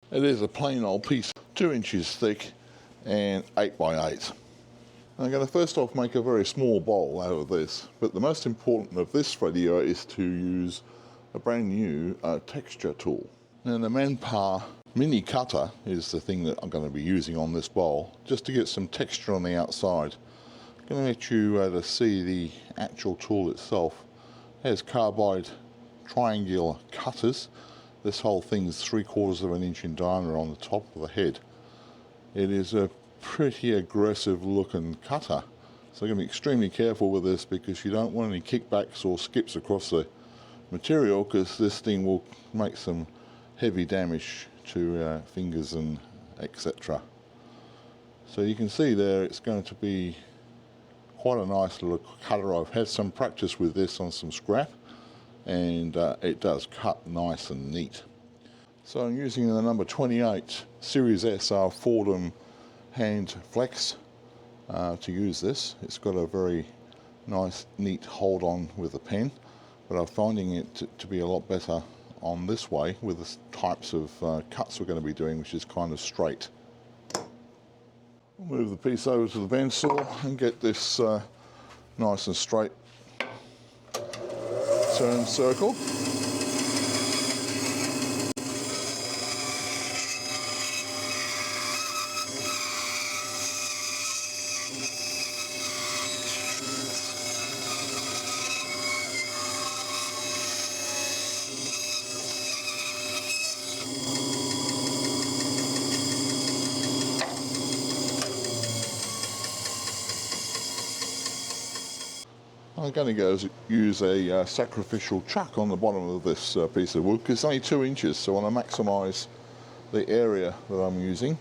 It is a plain old piece, 2 inches thick and 8 by 8. I'm going to first off make a very small bowl out of this, but the most important of this video is to use a brand new texture tool. And the Manpa mini cutter is the thing that I'm going to be using on this bowl, just to get some texture on the outside. I'm going to let you to see the actual tool itself. It has carbide triangular cutters. This whole thing is 3/4 of an inch in diameter on the top of the head. It is a pretty aggressive looking cutter, so you're going to be extremely careful with this because you don't want any kickbacks or skips across the material, because this thing will make some heavy damage to fingers and etc. So you can see there it's going to be quite a nice little cutter. I've had some practice with this on some scrap, and it does cut nice and neat. So I'm using the number 28 Series SR Fordham hand flex to use this. It's got a very nice neat hold on with the pen, but I'm finding it to be a lot better on this way with the types of cuts we're going to be doing, which is kind of straight. I'll move the piece over to the bandsaw and get this nice and straight turn circle. I'm going to go use a sacrificial chuck on the bottom of this piece of wood, because it's only 2 inches, so I want to maximise the area that I'm using.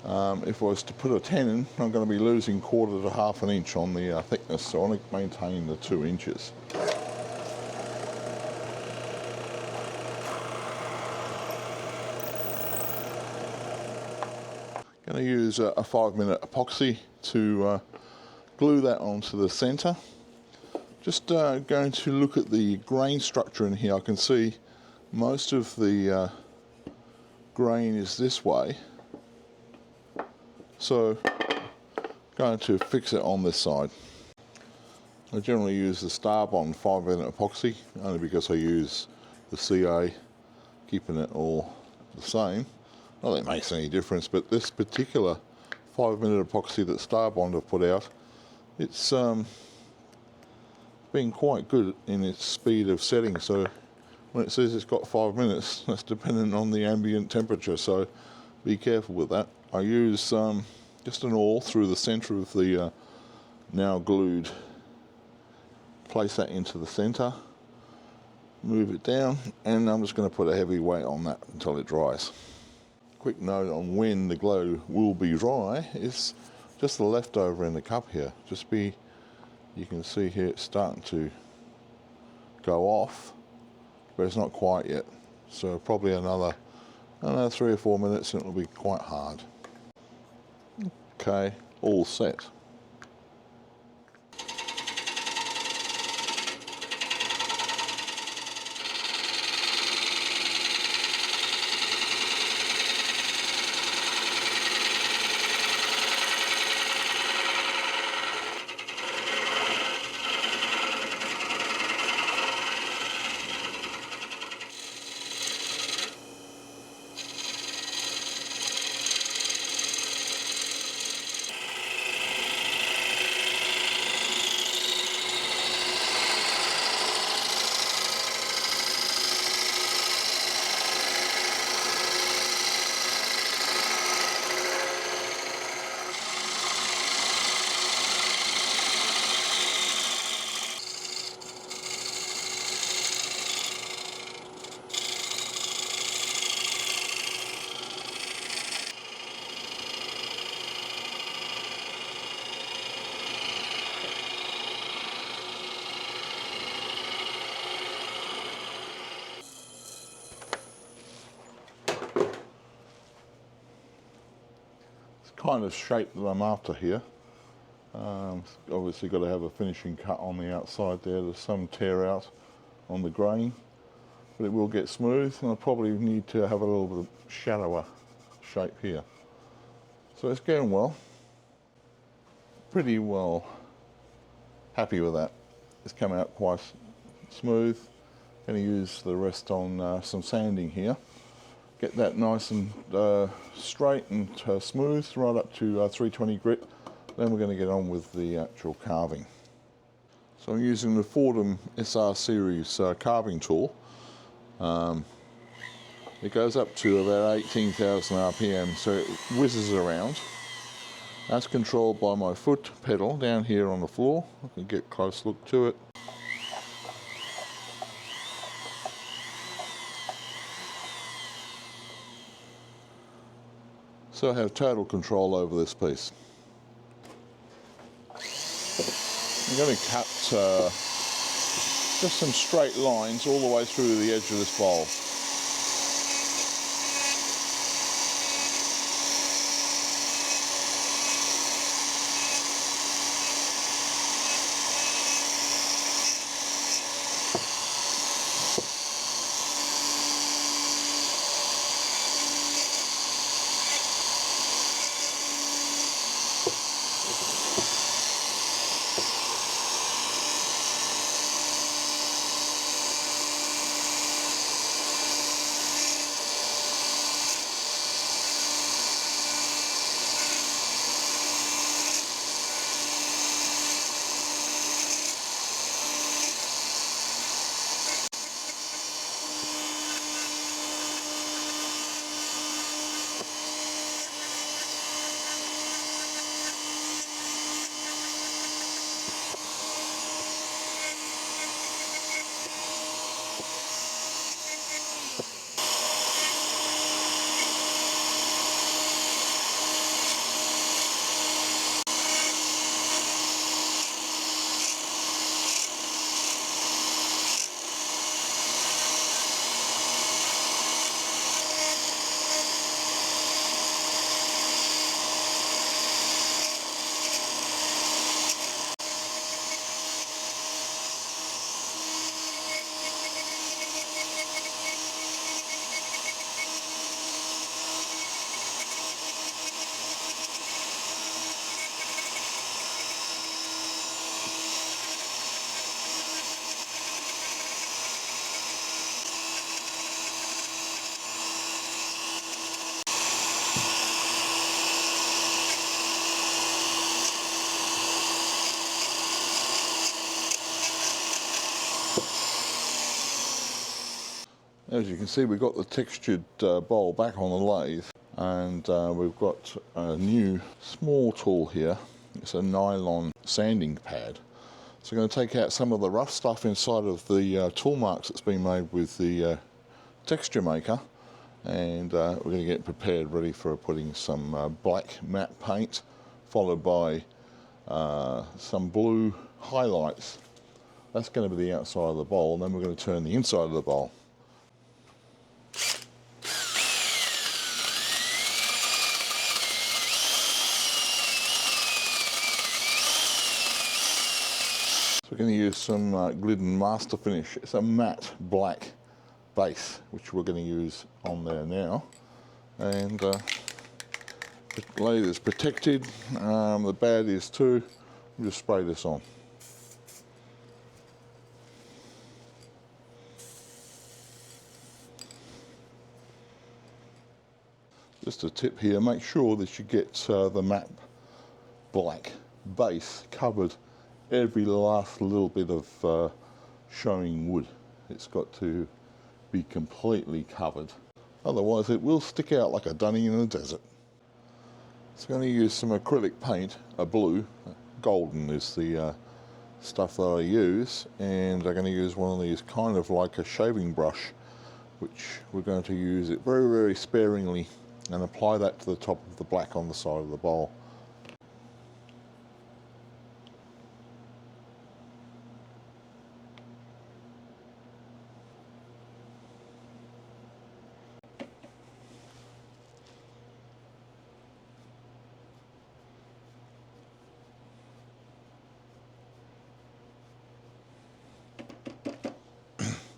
If I was to put a 10 in, I'm going to be losing 1/4 to 1/2 an inch on the thickness, so I want to maintain the 2 inches. Going to use a 5-minute epoxy to glue that onto the centre. Just going to look at the grain structure in here. I can see most of the grain is this way, so going to fix it on this side. I generally use the Starbond 5-minute epoxy only because I use the CA, keeping it all the same. Not that it makes any difference, but this particular 5-minute epoxy that Starbond have put out, it's been quite good in its speed of setting. So when it says it's got 5 minutes, that's dependent on the ambient temperature, so be careful with that. I use just an awl through the centre of the now glued. Place that into the centre, move it down, and I'm just going to put a heavy weight on that until it dries. Quick note on when the glue will be dry is just the leftover in the cup here. You can see here it's starting to go off, but it's not quite yet. So probably another 3 or 4 minutes and it'll be quite hard. Okay, all set. Kind of shape that I'm after here. Obviously got to have a finishing cut on the outside there. There's some tear out on the grain. but it will get smooth, and I'll probably need to have a little bit of shallower shape here. So it's going well. Pretty well happy with that. It's come out quite smooth. Going to use the rest on some sanding here. Get that nice and straight and smooth, right up to 320 grit. Then we're going to get on with the actual carving. So I'm using the Fordham SR series carving tool. It goes up to about 18,000 RPM, so it whizzes around. That's controlled by my foot pedal down here on the floor. I can get a close look to it. So I have total control over this piece. I'm going to cut just some straight lines all the way through the edge of this bowl. As you can see, we've got the textured bowl back on the lathe, and we've got a new small tool here. It's a nylon sanding pad. So I'm going to take out some of the rough stuff inside of the tool marks that's been made with the texture maker, and we're going to get prepared ready for putting some black matte paint, followed by some blue highlights. That's going to be the outside of the bowl, and then we're going to turn the inside of the bowl. So we're going to use some Gidday Master Finish. It's a matte black base, which we're going to use on there now. And the lathe is protected, the bad is too. We'll just spray this on. Just a tip here, make sure that you get the matte black base covered every last little bit of showing wood. It's got to be completely covered, otherwise it will stick out like a dunny in the desert. So I'm going to use some acrylic paint, a blue, golden is the stuff that I use, and I'm going to use one of these kind of like a shaving brush, which we're going to use it very, very sparingly and apply that to the top of the black on the side of the bowl.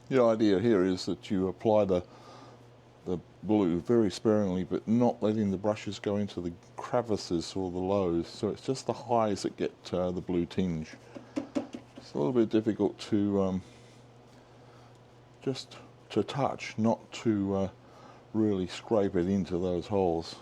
The idea here is that you apply the blue very sparingly, but not letting the brushes go into the crevices or the lows. So it's just the highs that get the blue tinge. It's a little bit difficult to just to touch, not to really scrape it into those holes.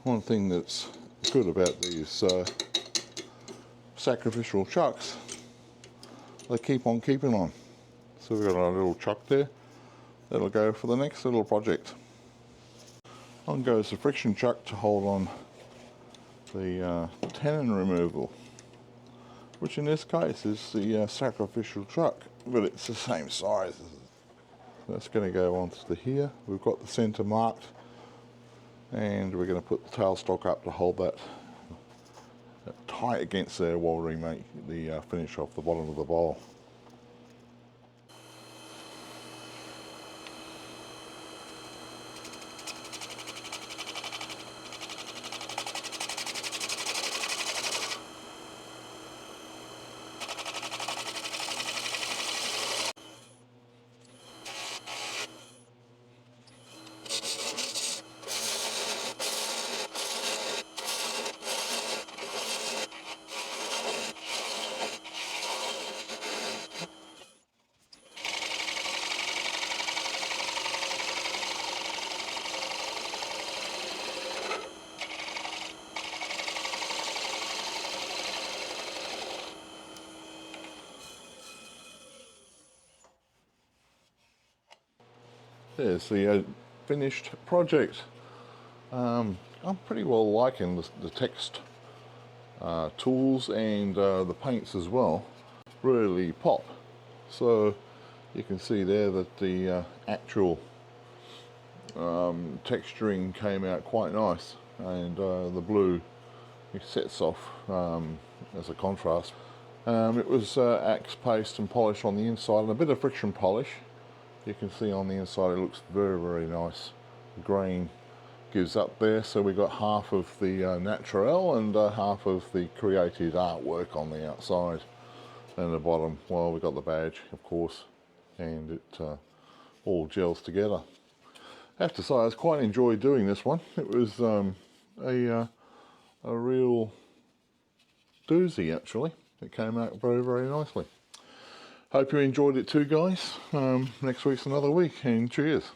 One thing that's good about these sacrificial chucks, they keep on keeping on. So we've got our little chuck there, that'll go for the next little project. On goes the friction chuck to hold on the tenon removal, which in this case is the sacrificial chuck, but it's the same size. That's going to go onto the here. We've got the centre marked, and we're going to put the tailstock up to hold that tight against there while we make the finish off the bottom of the bowl. There's the finished project. I'm pretty well liking the text tools, and the paints as well really pop. So you can see there that the actual texturing came out quite nice, and the blue, it sets off as a contrast. It was Acks paste and polish on the inside, and a bit of friction polish. You can see on the inside it looks very nice. The grain gives up there, so we got half of the naturel and half of the created artwork on the outside, and the bottom, well, we got the badge, of course, and it all gels together. I have to say, I quite enjoyed doing this one. It was a real doozy, actually. It came out very nicely. Hope you enjoyed it too, guys. Next week's another week, and cheers.